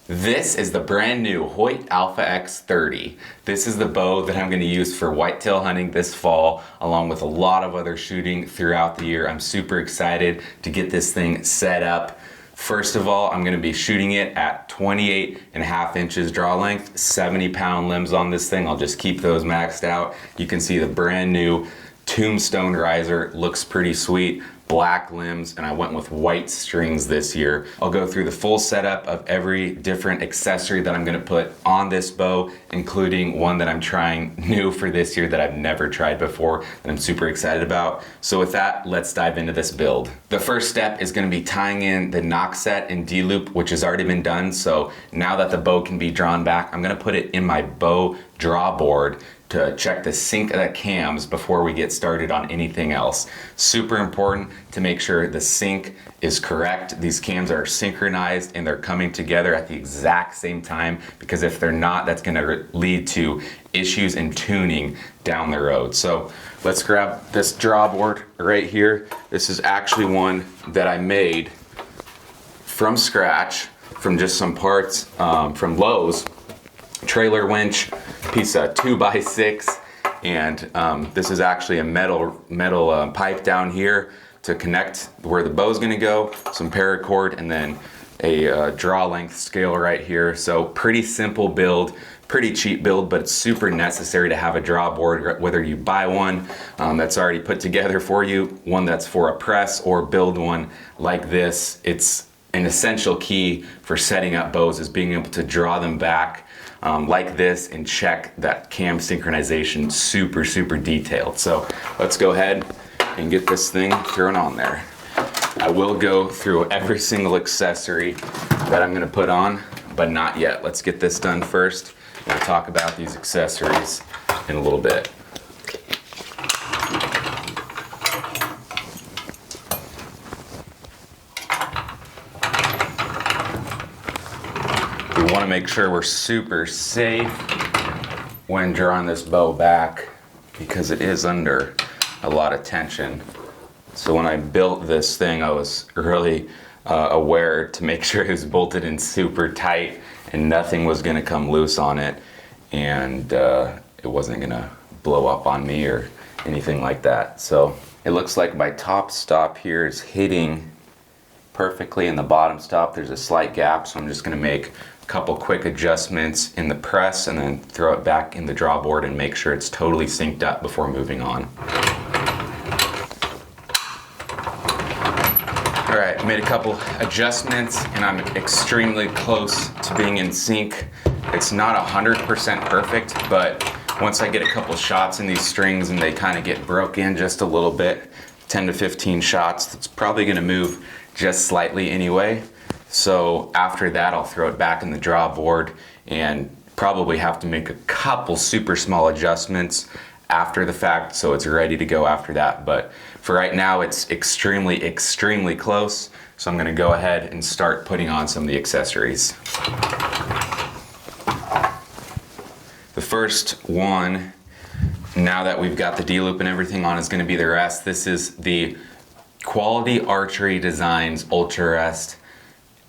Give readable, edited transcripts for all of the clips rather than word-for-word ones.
This is the brand new HOYT Alpha X30. This is the bow that I'm going to use for whitetail hunting this fall, along with a lot of other shooting throughout the year. I'm super excited to get this thing set up. First of all, I'm going to be shooting it at 28.5 inches draw length, 70-pound limbs on this thing. I'll just keep those maxed out. You can see the brand new Tombstone riser, looks pretty sweet. Black limbs, and I went with white strings this year. I'll go through the full setup of every different accessory that I'm going to put on this bow, including one that I'm trying new for this year that I've never tried before that I'm super excited about. So with that, let's dive into this build. The first step is going to be tying in the knock set and D-loop, which has already been done. So now that the bow can be drawn back, I'm going to put it in my bow draw board to check the sync of the cams before we get started on anything else. Super important to make sure the sync is correct. These cams are synchronized and they're coming together at the exact same time, because if they're not, that's going to lead to issues in tuning down the road. So let's grab this draw board right here. This is actually one that I made from scratch from just some parts from Lowe's. Trailer winch, piece of 2x6, and this is actually a metal pipe down here to connect where the bow's going to go, some paracord, and then a draw length scale right here. So pretty simple build, pretty cheap build, but it's super necessary to have a draw board, whether you buy one that's already put together for you, one that's for a press, or build one like this. It's an essential key for setting up bows, is being able to draw them back like this and check that cam synchronization super detailed. So let's go ahead and get this thing thrown on there. I will go through every single accessory that I'm going to put on, but not yet. Let's get this done first. We'll talk about these accessories in a little bit. We want to make sure we're super safe when drawing this bow back, because it is under a lot of tension. So when I built this thing, I was really aware to make sure it was bolted in super tight and nothing was going to come loose on it, and it wasn't going to blow up on me or anything like that. So it looks like my top stop here is hitting perfectly, in the bottom stop there's a slight gap, so I'm just going to make a couple quick adjustments in the press and then throw it back in the draw board and make sure it's totally synced up before moving on. Alright, I made a couple adjustments and I'm extremely close to being in sync. It's not 100% perfect, but once I get a couple shots in these strings and they kind of get broken just a little bit, 10 to 15 shots, it's probably going to move just slightly anyway. So after that, I'll throw it back in the draw board and probably have to make a couple super small adjustments after the fact, so it's ready to go after that. But for right now, it's extremely close. So I'm going to go ahead and start putting on some of the accessories. The first one, now that we've got the D-loop and everything on, is going to be the rest. This is the Quality Archery Designs Ultra Rest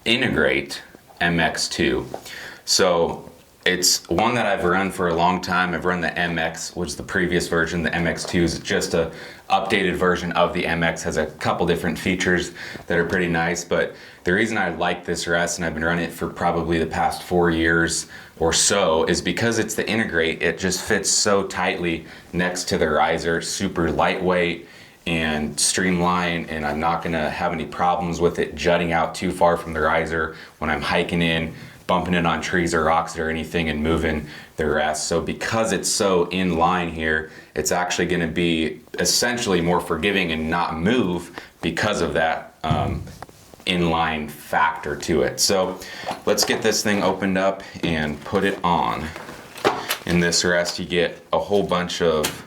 Integrate MX2. So it's one that I've run for a long time. I've run the MX, which is the previous version. The MX2 is just a updated version of the MX, has a couple different features that are pretty nice. But the reason I like this rest, and I've been running it for probably the past 4 years or so, is because it's the Integrate. It just fits so tightly next to the riser, super lightweight and streamlined, and I'm not gonna have any problems with it jutting out too far from the riser when I'm hiking in, bumping it on trees or rocks or anything and moving the rest. So because it's so in line here, it's actually gonna be essentially more forgiving and not move because of that inline factor to it. So let's get this thing opened up and put it on. In this rest, you get a whole bunch of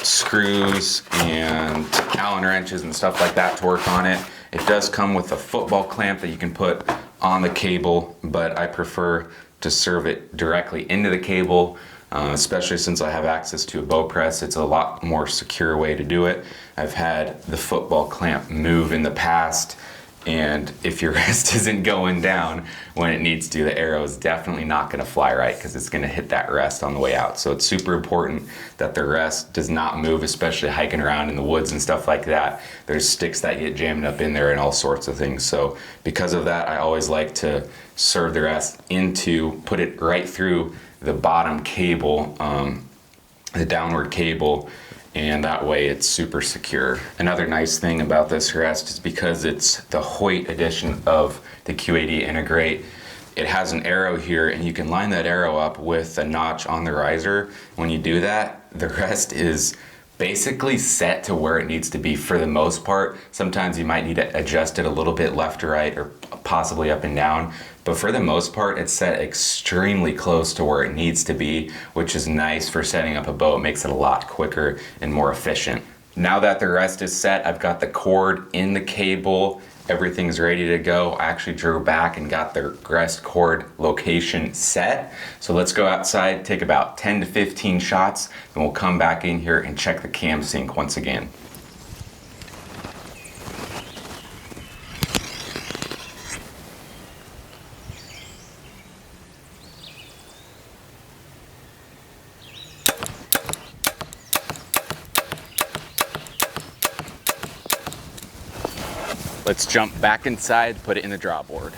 screws and Allen wrenches and stuff like that to work on it. It does come with a football clamp that you can put on the cable, but I prefer to serve it directly into the cable, especially since I have access to a bow press. It's a lot more secure way to do it. I've had the football clamp move in the past And if your rest isn't going down when it needs to, the arrow is definitely not going to fly right because it's going to hit that rest on the way out. So it's super important that the rest does not move, especially hiking around in the woods and stuff like that. There's sticks that get jammed up in there and all sorts of things. So because of that, I always like to serve the rest put it right through the bottom cable, the downward cable, and that way it's super secure. Another nice thing about this rest is because it's the HOYT edition of the Q80 Integrate, it has an arrow here and you can line that arrow up with a notch on the riser. When you do that, the rest is basically set to where it needs to be for the most part. Sometimes you might need to adjust it a little bit left to right or possibly up and down, but for the most part it's set extremely close to where it needs to be, which is nice for setting up a bow. It makes it a lot quicker and more efficient. Now that the rest is set, I've got the cord in the cable, everything's ready to go. I actually drew back and got the rest cord location set. So let's go outside, take about 10 to 15 shots, and we'll come back in here and check the cam sync once again. Let's jump back inside, put it in the draw board.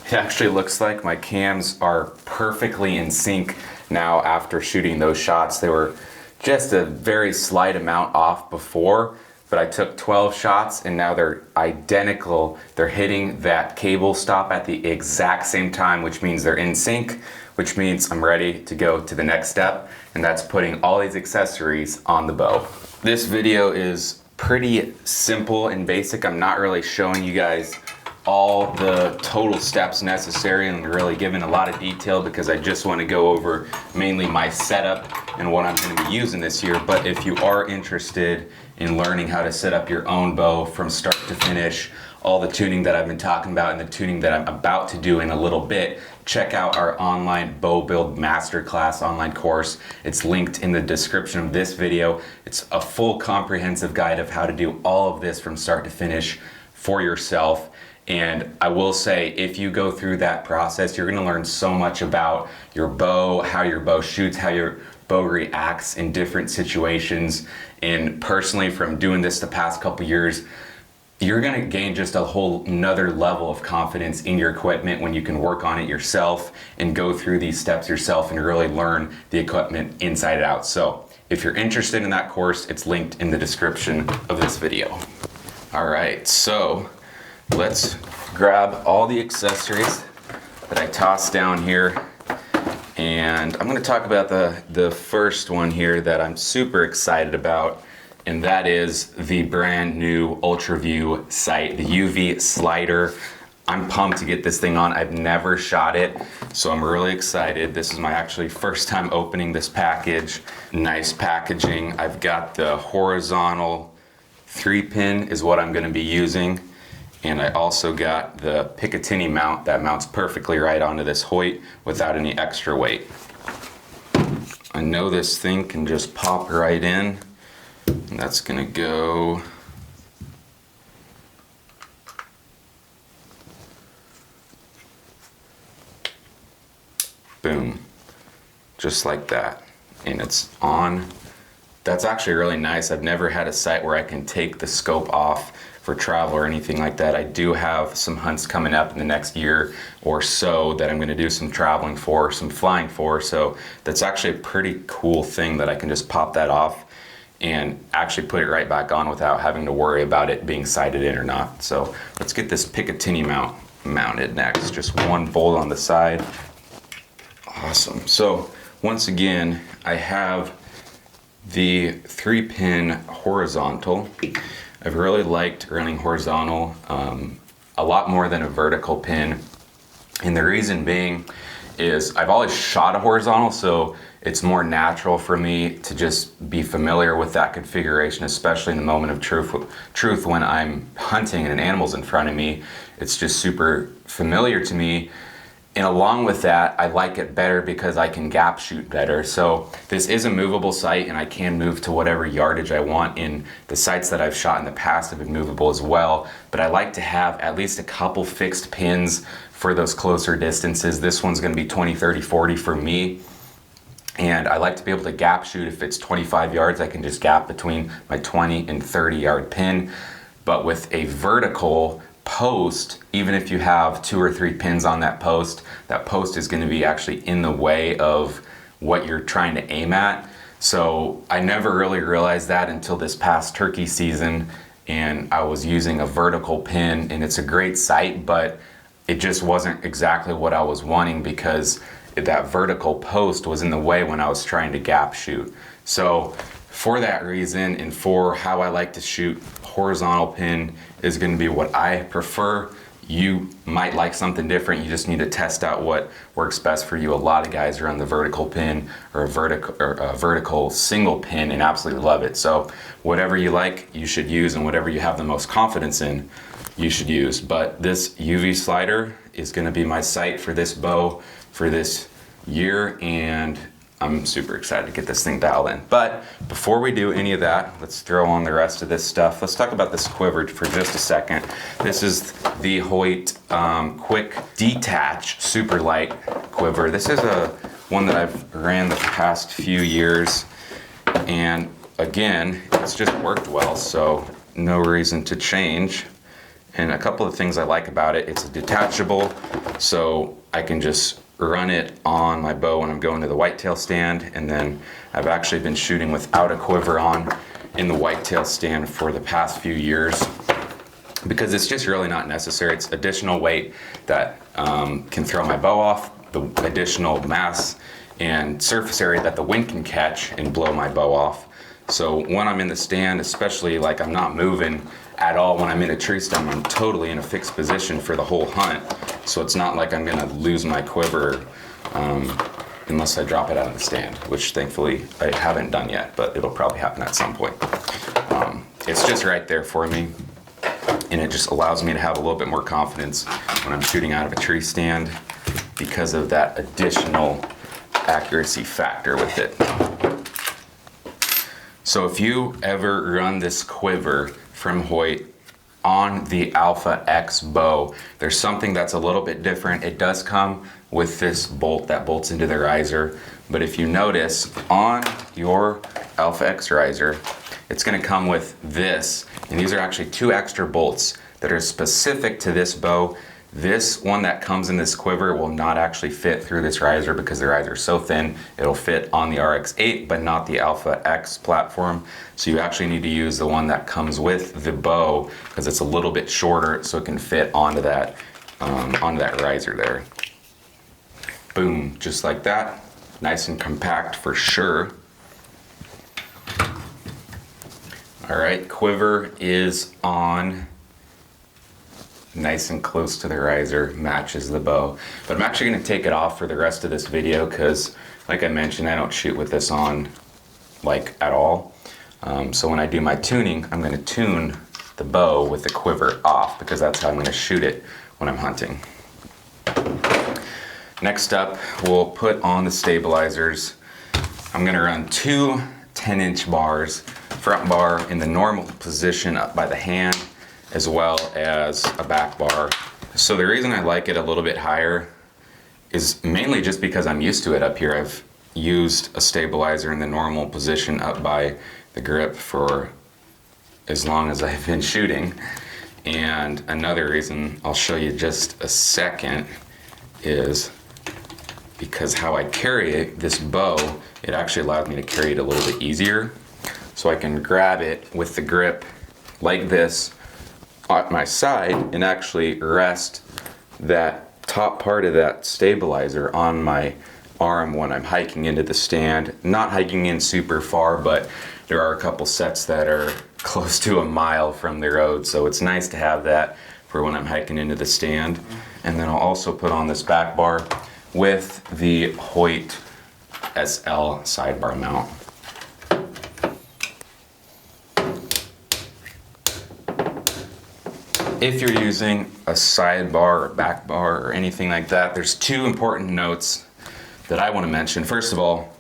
It actually looks like my cams are perfectly in sync now after shooting those shots. They were just a very slight amount off before, but I took 12 shots and now they're identical. They're hitting that cable stop at the exact same time, which means they're in sync, which means I'm ready to go to the next step, and that's putting all these accessories on the bow. This video is pretty simple and basic. I'm not really showing you guys all the total steps necessary and really giving a lot of detail because I just want to go over mainly my setup and what I'm going to be using this year. But if you are interested in learning how to set up your own bow from start to finish, all the tuning that I've been talking about and the tuning that I'm about to do in a little bit, check out our online bow build masterclass online course. It's linked in the description of this video. It's a full comprehensive guide of how to do all of this from start to finish for yourself. And I will say, if you go through that process, you're gonna learn so much about your bow, how your bow shoots, how your bow reacts in different situations. And personally, from doing this the past couple years, you're gonna gain just a whole nother level of confidence in your equipment when you can work on it yourself and go through these steps yourself and really learn the equipment inside and out. So if you're interested in that course, it's linked in the description of this video. All right, so let's grab all the accessories that I tossed down here. And I'm gonna talk about the first one here that I'm super excited about, and that is the brand new UltraView sight, the UV slider. I'm pumped to get this thing on. I've never shot it, so I'm really excited. This is my actually first time opening this package. Nice packaging. I've got the horizontal 3-pin is what I'm gonna be using. And I also got the Picatinny mount that mounts perfectly right onto this HOYT without any extra weight. I know this thing can just pop right in, and that's gonna go boom, just like that, and it's on. That's actually really nice. I've never had a sight where I can take the scope off for travel or anything like that. I do have some hunts coming up in the next year or so that I'm gonna do some traveling for, some flying for, so that's actually a pretty cool thing that I can just pop that off and actually put it right back on without having to worry about it being sighted in or not. So let's get this Picatinny mount mounted next. Just one bolt on the side. Awesome. So once again, I have the 3-pin horizontal. I've really liked running horizontal a lot more than a vertical pin. And the reason being is I've always shot a horizontal, so it's more natural for me to just be familiar with that configuration, especially in the moment of truth when I'm hunting and an animal's in front of me. It's just super familiar to me. And along with that, I like it better because I can gap shoot better. So this is a movable sight, and I can move to whatever yardage I want. In the sights that I've shot in the past have been movable as well, but I like to have at least a couple fixed pins for those closer distances. This one's gonna be 20, 30, 40 for me. And I like to be able to gap shoot. If it's 25 yards, I can just gap between my 20 and 30 yard pin. But with a vertical post, even if you have 2 or 3 pins on that post is going to be actually in the way of what you're trying to aim at. So I never really realized that until this past turkey season, and I was using a vertical pin, and it's a great sight, but it just wasn't exactly what I was wanting because that vertical post was in the way when I was trying to gap shoot. So for that reason, and for how I like to shoot, horizontal pin is going to be what I prefer. You might like something different. You just need to test out what works best for you. A lot of guys are on the vertical pin or a vertical single pin and absolutely love it. So whatever you like, you should use, and whatever you have the most confidence in, you should use. But this UV slider is going to be my sight for this bow for this year, and I'm super excited to get this thing dialed in. But before we do any of that, let's throw on the rest of this stuff. Let's talk about this quiver for just a second. This is the HOYT Quick Detach Super Light Quiver. This is one that I've ran the past few years, and again, it's just worked well, so no reason to change. And a couple of things I like about it, it's detachable, so I can just run it on my bow when I'm going to the whitetail stand, and then I've actually been shooting without a quiver on in the whitetail stand for the past few years because it's just really not necessary. It's additional weight that can throw my bow off, the additional mass and surface area that the wind can catch and blow my bow off. So when I'm in the stand, especially like I'm not moving at all when I'm in a tree stump, I'm totally in a fixed position for the whole hunt. So it's not like I'm gonna lose my quiver unless I drop it out of the stand, which thankfully I haven't done yet, but it'll probably happen at some point. It's just right there for me, and it just allows me to have a little bit more confidence when I'm shooting out of a tree stand because of that additional accuracy factor with it. So if you ever run this quiver from HOYT on the Alpha X bow, there's something that's a little bit different. It does come with this bolt that bolts into the riser, but if you notice on your Alpha X riser, it's going to come with this, and these are actually 2 extra bolts that are specific to this bow. This one that comes in this quiver will not actually fit through this riser because the riser is so thin. It'll fit on the RX-8 but not the Alpha X platform. So you actually need to use the one that comes with the bow because it's a little bit shorter so it can fit onto that riser there. Boom, just like that. Nice and compact for sure. All right, quiver is on. Nice and close to the riser, matches the bow. But I'm actually going to take it off for the rest of this video because, like I mentioned, I don't shoot with this on like at all. So when I do my tuning, I'm going to tune the bow with the quiver off because that's how I'm going to shoot it when I'm hunting. Next up, we'll put on the stabilizers. I'm going to run 2 10-inch bars, front bar in the normal position up by the hand, as well as a back bar. So the reason I like it a little bit higher is mainly just because I'm used to it up here. I've used a stabilizer in the normal position up by the grip for as long as I've been shooting. And another reason I'll show you just a second is because how I carry this bow, it actually allowed me to carry it a little bit easier. So I can grab it with the grip like this at my side and actually rest that top part of that stabilizer on my arm when I'm hiking into the stand. Not hiking in super far, but there are a couple sets that are close to a mile from the road, so it's nice to have that for when I'm hiking into the stand. And then I'll also put on this back bar with the HOYT SL sidebar mount. If you're using a sidebar or back bar or anything like that, there's two important notes that I want to mention. First of all,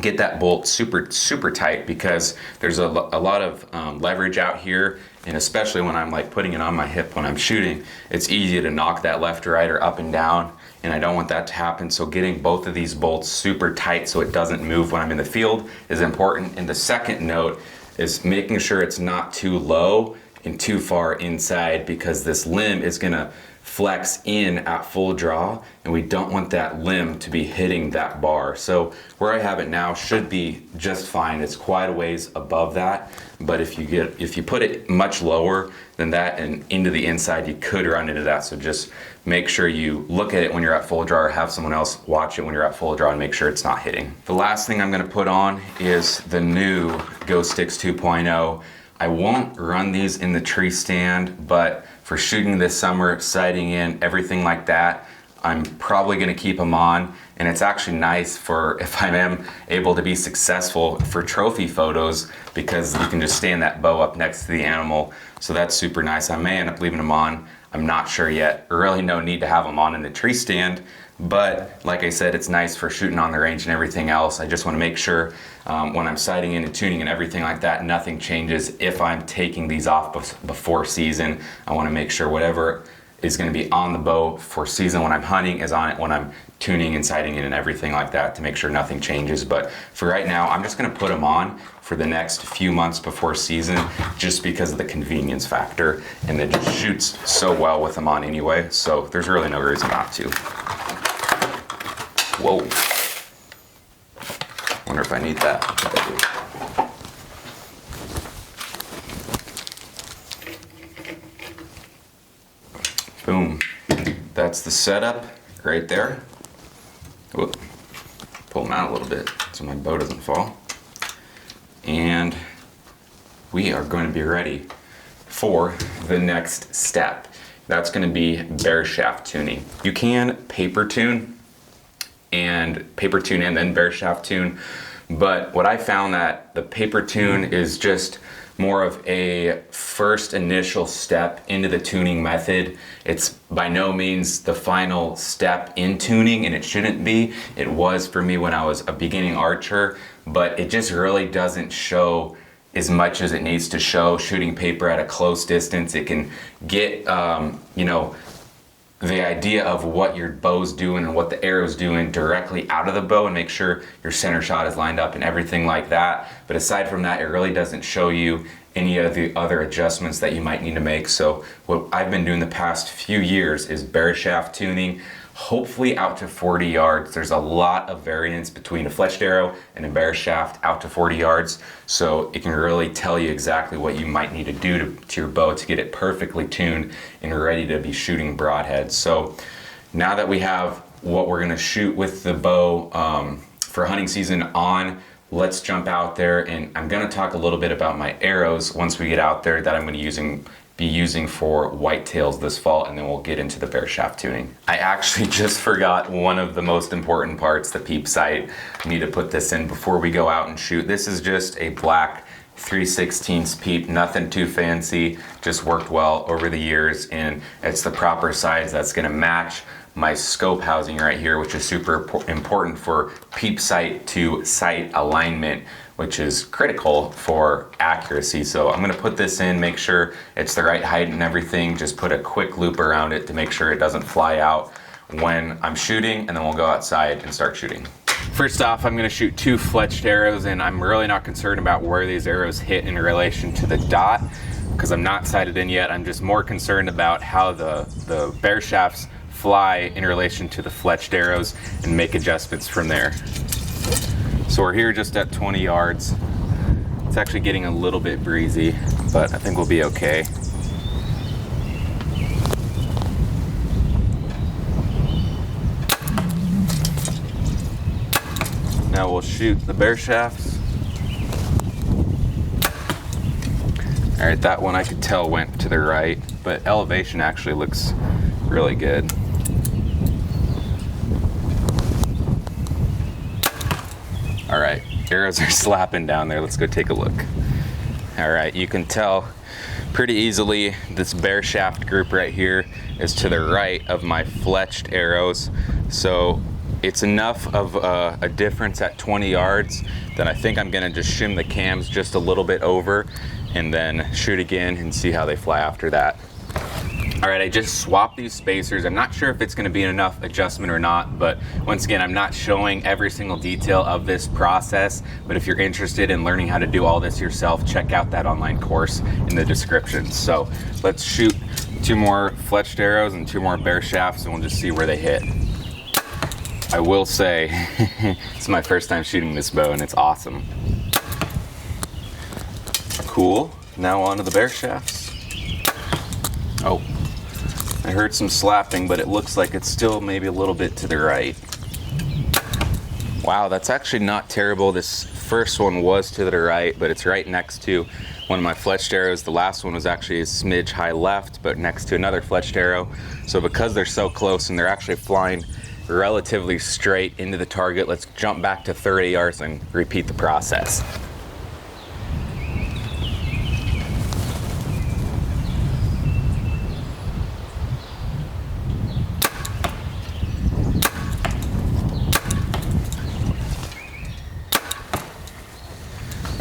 get that bolt super tight, because there's a lot of leverage out here, and especially when I'm like putting it on my hip when I'm shooting, it's easy to knock that left or right or up and down, and I don't want that to happen. So getting both of these bolts super tight so it doesn't move when I'm in the field is important. And the second note is making sure it's not too low and too far inside, because this limb is gonna flex in at full draw, and we don't want that limb to be hitting that bar. So where I have it now should be just fine. It's quite a ways above that, but if you put it much lower than that and into the inside, you could run into that. So just make sure you look at it when you're at full draw, or have someone else watch it when you're at full draw and make sure it's not hitting. The last thing I'm gonna put on is the new Ghost Sticks 2.0. I won't run these in the tree stand, but for shooting this summer, sighting in, everything like that, I'm probably gonna keep them on. And it's actually nice for if I am able to be successful for trophy photos, because you can just stand that bow up next to the animal. So that's super nice. I may end up leaving them on. I'm not sure yet. Really no need to have them on in the tree stand, but like I said, it's nice for shooting on the range and everything else. I just want to make sure when I'm sighting in and tuning and everything like that, nothing changes if I'm taking these off before season. I want to make sure whatever is going to be on the bow for season when I'm hunting is on it when I'm tuning and sighting in and everything like that, to make sure nothing changes. But for right now, I'm just going to put them on for the next few months before season, just because of the convenience factor, and it just shoots so well with them on anyway, so there's really no reason not to. Whoa. Wonder if I need that. Boom. That's the setup right there. Whoop. Pull them out a little bit so my bow doesn't fall. And we are going to be ready for the next step. That's going to be bear shaft tuning. You can paper tune and then bear shaft tune, but what I found that the paper tune is just more of a first initial step into the tuning method. It's by no means the final step in tuning, and it shouldn't be. It was for me when I was a beginning archer, but it just really doesn't show as much as it needs to show. Shooting paper at a close distance, it can get the idea of what your bow's doing and what the arrow's doing directly out of the bow, and make sure your center shot is lined up and everything like that. But aside from that, it really doesn't show you any of the other adjustments that you might need to make. So what I've been doing the past few years is bear shaft tuning, hopefully out to 40 yards. There's a lot of variance between a fletched arrow and a bear shaft out to 40 yards. So it can really tell you exactly what you might need to do to your bow to get it perfectly tuned and ready to be shooting broadheads. So now that we have what we're gonna shoot with the bow for hunting season on, let's jump out there, and I'm gonna talk a little bit about my arrows once we get out there that I'm gonna be using for whitetails this fall, and then we'll get into the bear shaft tuning. I actually just forgot one of the most important parts, the peep sight. I need to put this in before we go out and shoot. This is just a black 3/16 peep, nothing too fancy, just worked well over the years, and it's the proper size that's gonna match my scope housing right here, which is super important for peep sight to sight alignment, which is critical for accuracy. So I'm gonna put this in, make sure it's the right height and everything, just put a quick loop around it to make sure it doesn't fly out when I'm shooting, and then we'll go outside and start shooting. First off, I'm gonna shoot 2 fletched arrows, and I'm really not concerned about where these arrows hit in relation to the dot, because I'm not sighted in yet. I'm just more concerned about how the bear shafts fly in relation to the fletched arrows, and make adjustments from there. So we're here just at 20 yards. It's actually getting a little bit breezy, but I think we'll be okay. Now we'll shoot the bear shafts. All right, that one I could tell went to the right, but elevation actually looks really good. All right, arrows are slapping down there. Let's go take a look. All right, you can tell pretty easily. This bear shaft group right here is to the right of my fletched arrows. So it's enough of a difference at 20 yards that I think I'm gonna just shim the cams just a little bit over and then shoot again and see how they fly after that. All right, I just swapped these spacers. I'm not sure if it's gonna be enough adjustment or not, but once again, I'm not showing every single detail of this process, but if you're interested in learning how to do all this yourself, check out that online course in the description. So let's shoot 2 more fletched arrows and 2 more bear shafts, and we'll just see where they hit. I will say, it's my first time shooting this bow and it's awesome. Cool, now on to the bear shafts. Oh, I heard some slapping, but it looks like it's still maybe a little bit to the right. Wow, that's actually not terrible. This first one was to the right, but it's right next to one of my fletched arrows. The last one was actually a smidge high left, but next to another fletched arrow. So because they're so close and they're actually flying relatively straight into the target, let's jump back to 30 yards and repeat the process.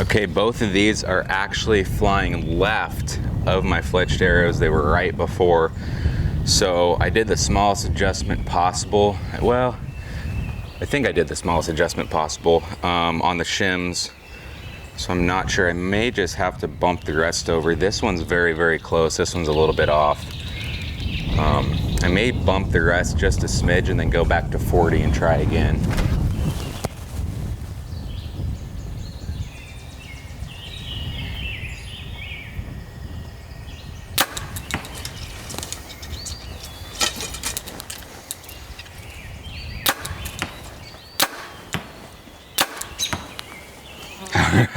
Okay, both of these are actually flying left of my fletched arrows. They were right before. So I did the smallest adjustment possible. Well, I think I did the smallest adjustment possible on the shims. So I'm not sure. I may just have to bump the rest over. This one's very, very close. This one's a little bit off. I may bump the rest just a smidge and then go back to 40 and try again.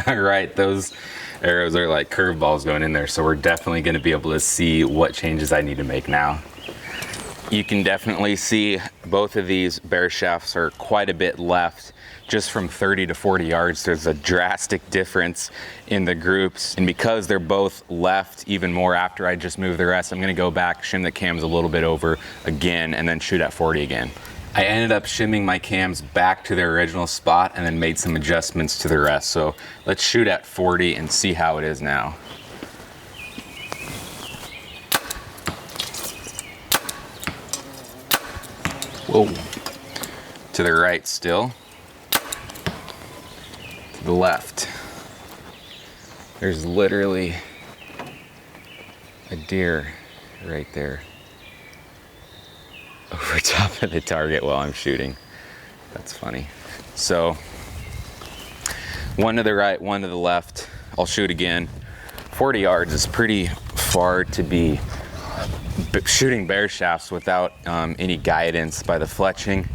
Right, those arrows are like curveballs going in there, so we're definitely going to be able to see what changes I need to make now. You can definitely see both of these bear shafts are quite a bit left. Just from 30 to 40 yards, there's a drastic difference in the groups. And because they're both left even more after I just moved the rest, I'm going to go back, shim the cams a little bit over again, and then shoot at 40 again. I ended up shimming my cams back to their original spot and then made some adjustments to the rest. So let's shoot at 40 and see how it is now. Whoa. To the right still. To the left. There's literally a deer right there over top of the target while I'm shooting. That's funny. So one to the right, one to the left. I'll shoot again. 40 yards is pretty far to be shooting bear shafts without any guidance by the fletching,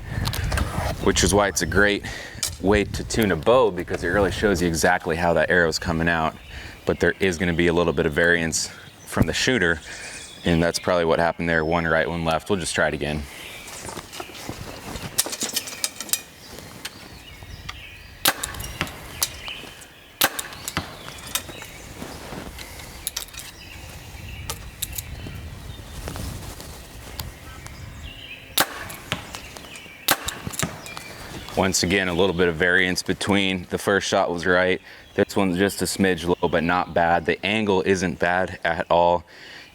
which is why it's a great way to tune a bow, because it really shows you exactly how that arrow is coming out. But there is going to be a little bit of variance from the shooter, and that's probably what happened there. One right, one left. We'll just try it again. Once again, a little bit of variance between the first shot was right. This one's just a smidge low, but not bad. The angle isn't bad at all.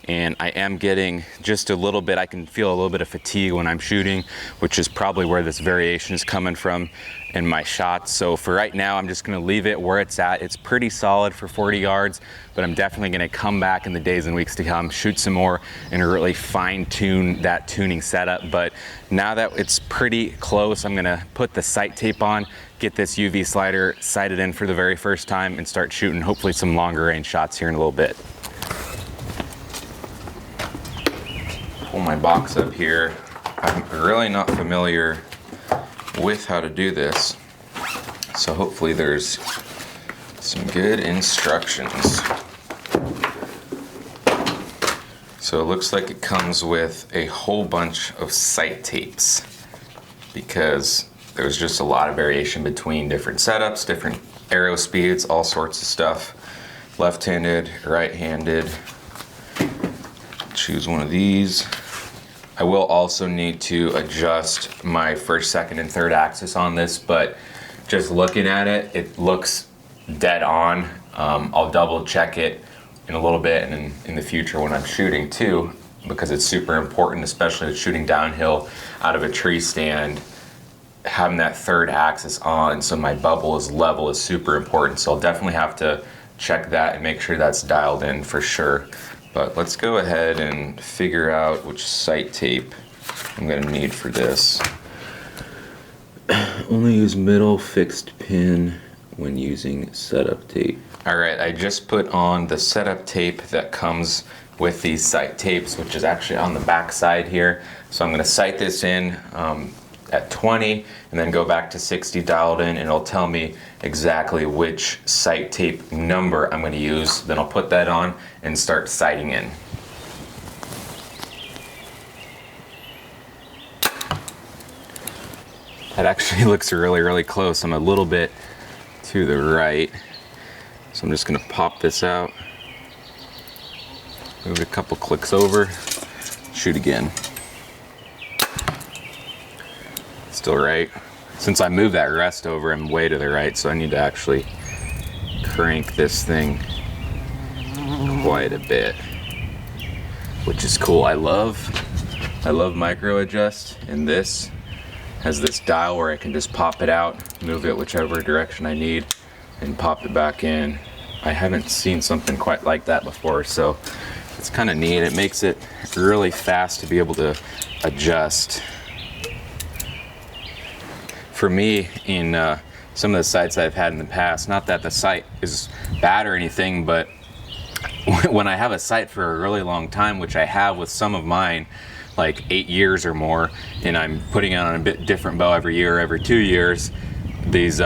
And I am getting just a little bit, I can feel a little bit of fatigue when I'm shooting, which is probably where this variation is coming from in my shots. So for right now, I'm just gonna leave it where it's at. It's pretty solid for 40 yards, but I'm definitely gonna come back in the days and weeks to come, shoot some more, and really fine tune that tuning setup. But now that it's pretty close, I'm gonna put the sight tape on, get this UV slider sighted in for the very first time, and start shooting hopefully some longer range shots here in a little bit. Pull my box up here. I'm really not familiar with how to do this, so hopefully there's some good instructions. So it looks like it comes with a whole bunch of sight tapes, because there's just a lot of variation between different setups, different arrow speeds, all sorts of stuff. Left-handed, right-handed. choose one of these. I will also need to adjust my first, second, and third axis on this, but just looking at it, it looks dead on. I'll double check it in a little bit and in the future when I'm shooting too, because it's super important, especially shooting downhill out of a tree stand. Having that third axis on so my bubble is level is super important. So I'll definitely have to check that and make sure that's dialed in for sure. But let's go ahead and figure out which sight tape I'm gonna need for this. Only use middle fixed pin when using setup tape. All right, I just put on the setup tape that comes with these sight tapes, which is actually on the back side here. So I'm gonna sight this in at 20 and then go back to 60 dialed in, and it'll tell me exactly which sight tape number I'm going to use. Then I'll put that on and start sighting in. That actually looks really, really close. I'm a little bit to the right, so I'm just going to pop this out, move it a couple clicks over, shoot again. Still right. Since I moved that rest over, I'm way to the right, so I need to actually crank this thing quite a bit, which is cool. I love micro adjust, and this has this dial where I can just pop it out, move it whichever direction I need, and pop it back in. I haven't seen something quite like that before, so it's kind of neat. It makes it really fast to be able to adjust. For me, in some of the sights I've had in the past, not that the sight is bad or anything, but when I have a sight for a really long time, which I have with some of mine, like 8 years or more, and I'm putting it on a bit different bow every year, every 2 years, these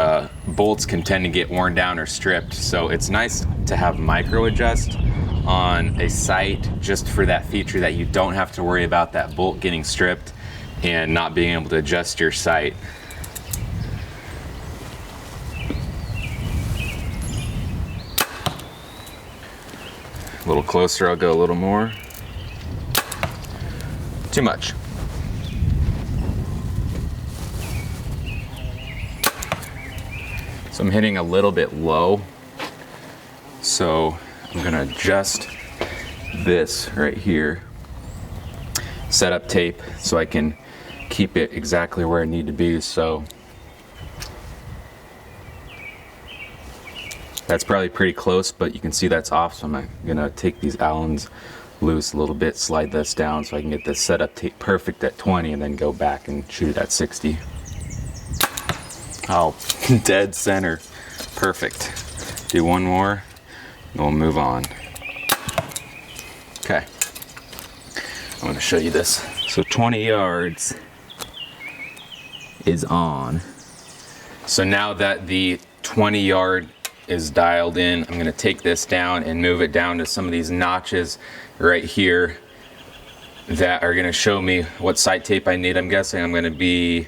bolts can tend to get worn down or stripped. So it's nice to have micro adjust on a sight just for that feature that you don't have to worry about that bolt getting stripped and not being able to adjust your sight. A little closer, I'll go a little more. Too much. So I'm hitting a little bit low. So I'm gonna adjust this right here. Setup tape so I can keep it exactly where I need to be. So that's probably pretty close, but you can see that's off, so I'm gonna take these Allens loose a little bit, slide this down so I can get this setup tape perfect at 20 and then go back and shoot it at 60. Oh, dead center. Perfect. Do one more, and we'll move on. Okay. I'm gonna show you this. So 20 yards is on. So now that the 20 yard is dialed in, I'm gonna take this down and move it down to some of these notches right here that are gonna show me what sight tape I need. I'm guessing I'm gonna be,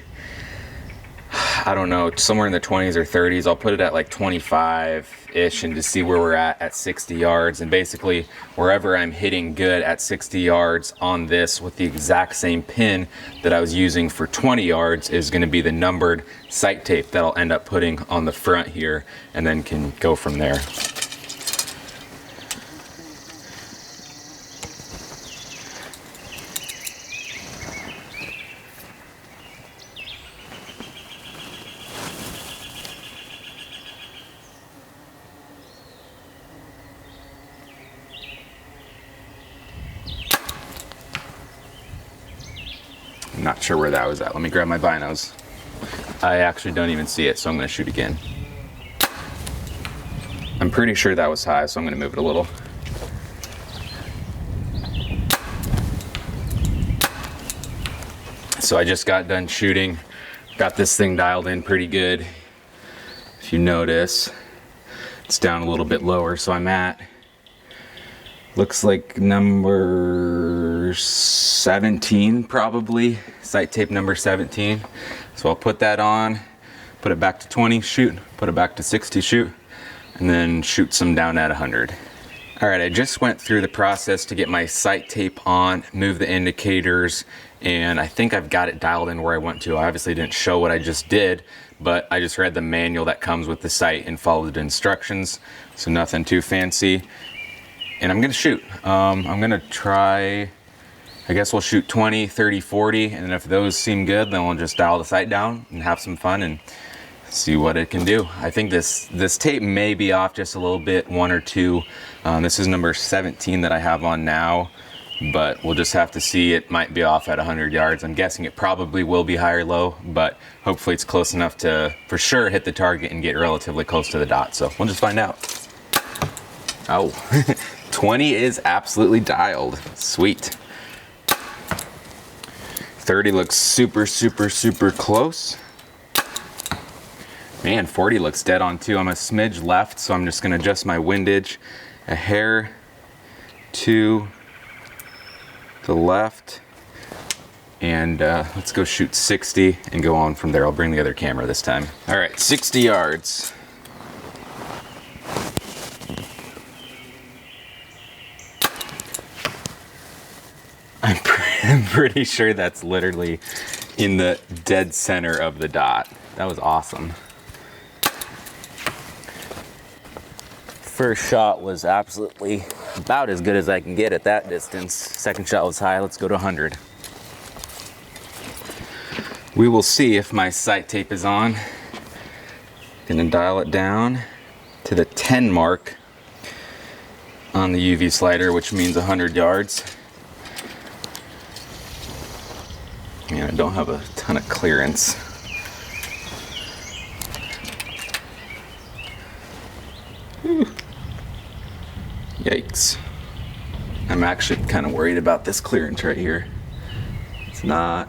I don't know, somewhere in the 20s or 30s. I'll put it at like 25-ish and just see where we're at 60 yards. And basically wherever I'm hitting good at 60 yards on this with the exact same pin that I was using for 20 yards is gonna be the numbered sight tape that I'll end up putting on the front here, and then can go from there. I'm not sure where that was at. Let me grab my binos. I actually don't even see it, so I'm going to shoot again. I'm pretty sure that was high, so I'm going to move it a little. So I just got done shooting. Got this thing dialed in pretty good. If you notice, it's down a little bit lower, so I'm at, looks like number 17 probably, sight tape number 17. So I'll put that on, put it back to 20, shoot, put it back to 60, shoot, and then shoot some down at 100. All right, I just went through the process to get my sight tape on, move the indicators, and I think I've got it dialed in where I want to. I obviously didn't show what I just did, but I just read the manual that comes with the sight and followed the instructions, so nothing too fancy. And I'm gonna shoot. I'm gonna try, I guess we'll shoot 20, 30, 40, and if those seem good, then we'll just dial the sight down and have some fun and see what it can do. I think this tape may be off just a little bit, 1 or 2. This is number 17 that I have on now, but we'll just have to see. It might be off at 100 yards. I'm guessing it probably will be high or low, but hopefully it's close enough to for sure hit the target and get relatively close to the dot. So we'll just find out. Oh, 20 is absolutely dialed. Sweet. 30 looks super, super, super close. Man, 40 looks dead on too. I'm a smidge left, so I'm just gonna adjust my windage a hair to the left. And let's go shoot 60 and go on from there. I'll bring the other camera this time. All right, 60 yards. I'm pretty sure that's literally in the dead center of the dot. That was awesome. First shot was absolutely about as good as I can get at that distance. Second shot was high. Let's go to 100. We will see if my sight tape is on. Gonna dial it down to the 10 mark on the UV slider, which means 100 yards. Man, I don't have a ton of clearance. Whew. Yikes. I'm actually kind of worried about this clearance right here. It's not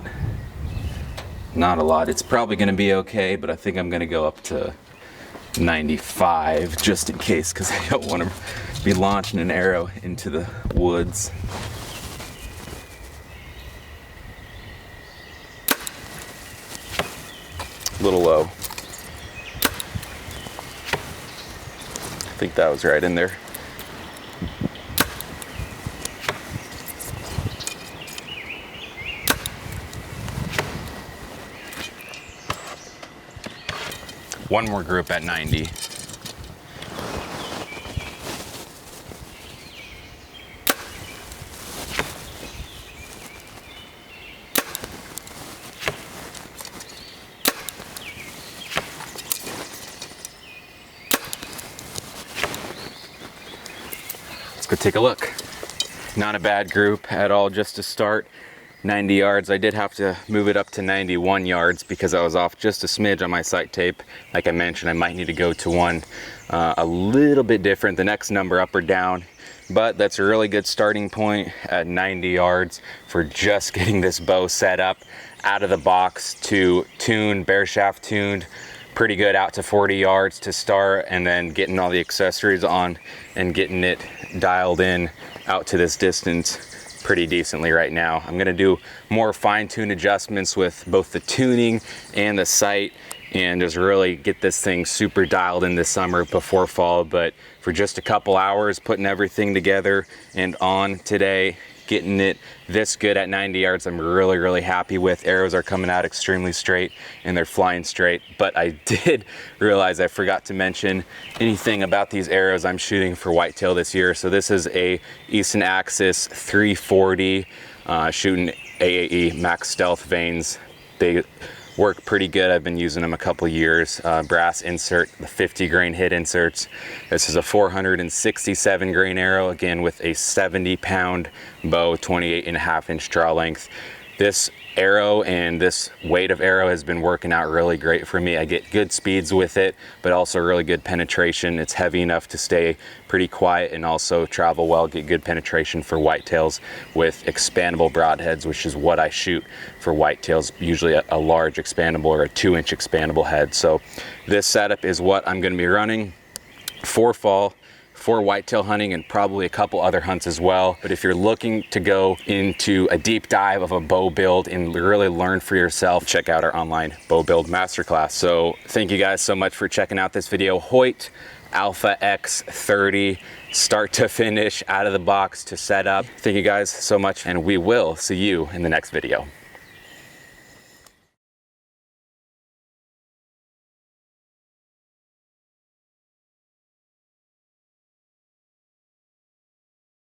a lot. It's probably going to be okay, but I think I'm going to go up to 95 just in case, because I don't want to be launching an arrow into the woods. A little low. I think that was right in there. One more group at 90. Let's go take a look. Not a bad group at all just to start. 90 yards. I did have to move it up to 91 yards because I was off just a smidge on my sight tape. Like I mentioned, I might need to go to one a little bit different, the next number up or down, but that's a really good starting point at 90 yards for just getting this bow set up out of the box to tune, bare shaft tuned, pretty good out to 40 yards to start, and then getting all the accessories on and getting it dialed in out to this distance pretty decently right now. I'm gonna do more fine-tuned adjustments with both the tuning and the sight and just really get this thing super dialed in this summer before fall. But for just a couple hours, putting everything together and on today, getting it this good at 90 yards, I'm really, really happy with. Arrows are coming out extremely straight and they're flying straight. But I did realize I forgot to mention anything about these arrows I'm shooting for whitetail this year. So this is a Easton Axis 340, shooting AAE Max Stealth vanes. They work pretty good. I've been using them a couple years. Brass insert, the 50 grain hit inserts. This is a 467 grain arrow, again with a 70 pound bow, 28.5 inch draw length. This arrow and this weight of arrow has been working out really great for me. I get good speeds with it, but also really good penetration. It's heavy enough to stay pretty quiet and also travel well, get good penetration for whitetails with expandable broadheads, which is what I shoot for whitetails, usually a large expandable or a 2-inch expandable head. So this setup is what I'm gonna be running for fall, for whitetail hunting, and probably a couple other hunts as well. But if you're looking to go into a deep dive of a bow build and really learn for yourself, check out our online bow build masterclass. So thank you guys so much for checking out this video. HOYT Alpha X30, start to finish, out of the box to set up. Thank you guys so much, and we will see you in the next video.